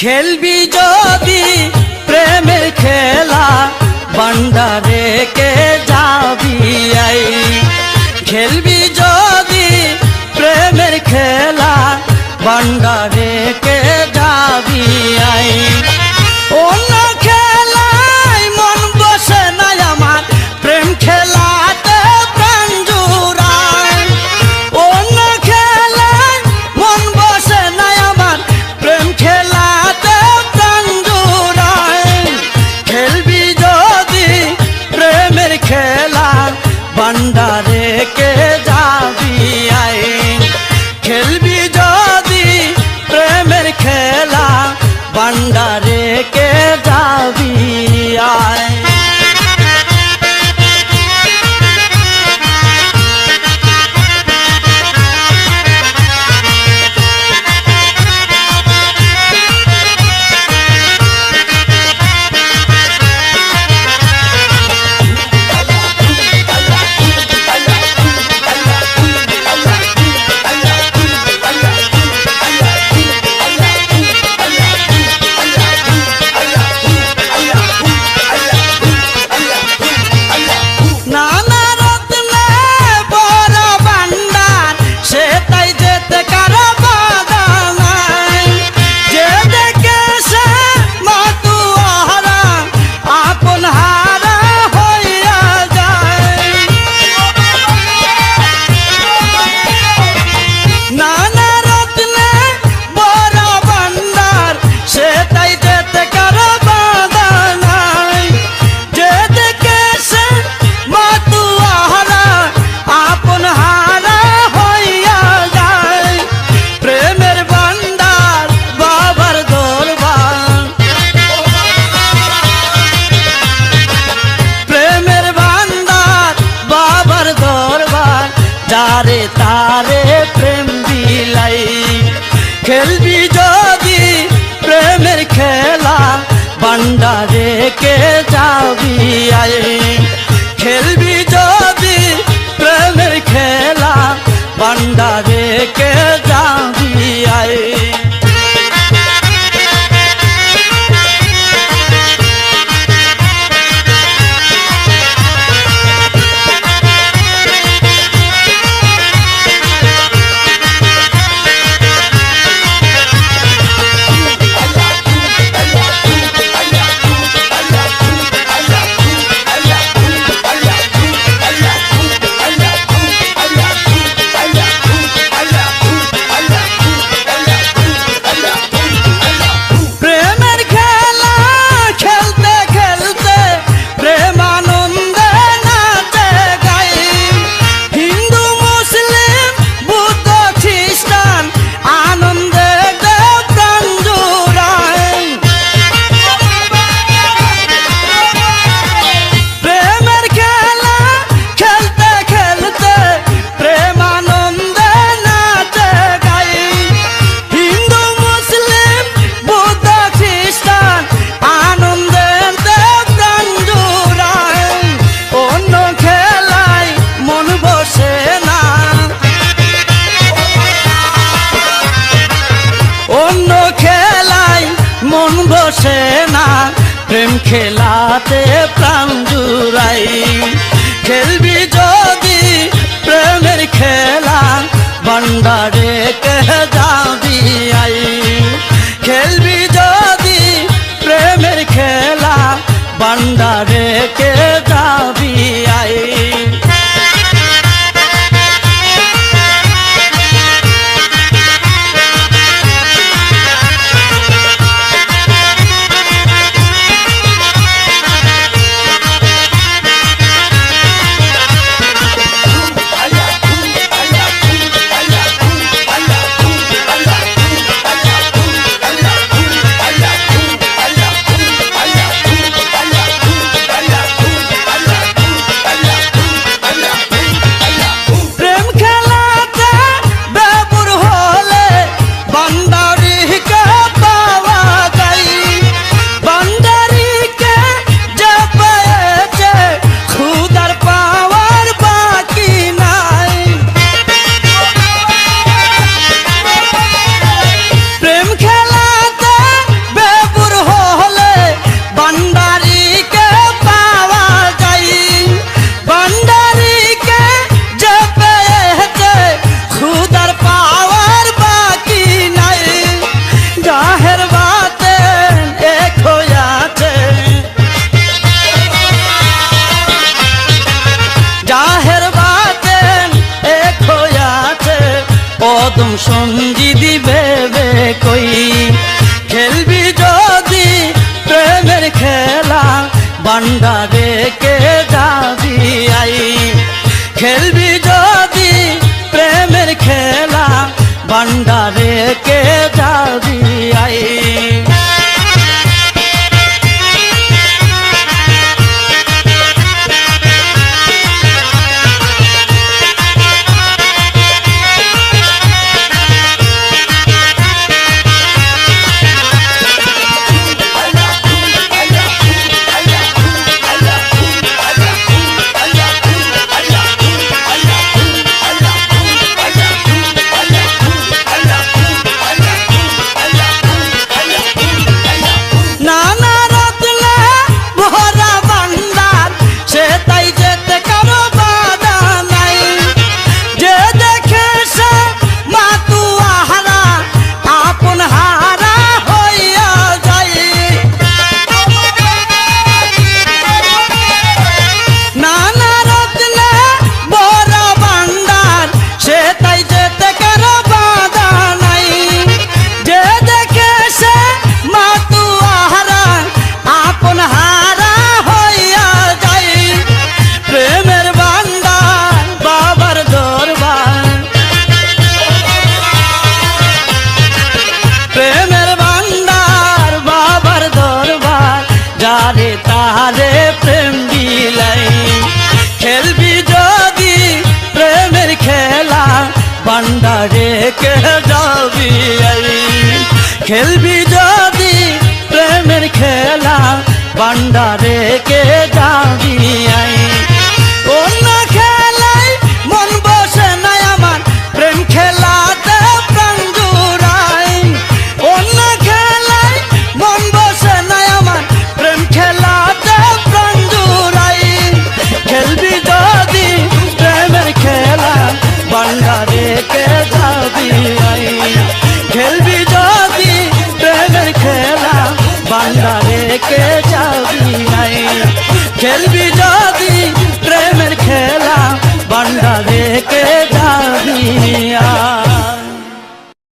খেলবি যদি প্রেমের খেলা বান্ডারে কে যাবি আই। খেলবি যদি প্রেমের খেলা বান্ডারে কে যাবি আই। অন্য খেলায় মন বসে না আমার, প্রেম খেলাতে প্রাণ জুড়ায়। অন্য খেলায় মন বসে না আমার, প্রেম খেলাতে প্রাণ জুড়ায়। খেলবি যদি প্রেমের খেলা বান্ডারে কে যাবি আই। খেলবি যদি প্রেমের খেলা বান্ডারে কে যাবি আয়। যারে তারে প্রেম বিলাই। খেলবি যদি প্রেমের খেলা বান্ডারে কে যাবি আই। খেলবি যদি প্রেমের খেলা বান্ডারে কে যাবি আই। বসে না প্রেম খেলাতে প্রাণ জুড়াই। খেলবি যদি প্রেমের খেলা বান্ডারে কে যাবি আই। খেলবি যদি প্রেমের খেলা বান্ডারে কে যাবি আই। কই খেলবি যদি প্রেমের খেলা ভান্ডারে কে যাবি আই খেলবি যদি প্রেমের খেলা ভান্ডারে কে যাবি আই যারে তারে প্রেম বিলাই খেলবি যদি প্রেমের খেলা ভান্ডারে কে যাবি আই খেলবি যদি প্রেমের খেলা ভান্ডারে কে যাবি আই অন্য খেলাই মন বসে নাই আমার প্রেম খেলাতে প্রাণ জুড়াই অন্য খেলাই মন বসে নাই আমার প্রেম খেলাতে প্রাণ জুড়াই খেলবি যদি প্রেমের খেলা ভান্ডারে কে যাবি আই খেলবি যদি প্রেমের খেলা ভান্ডারে কে যাবি আই খেলবি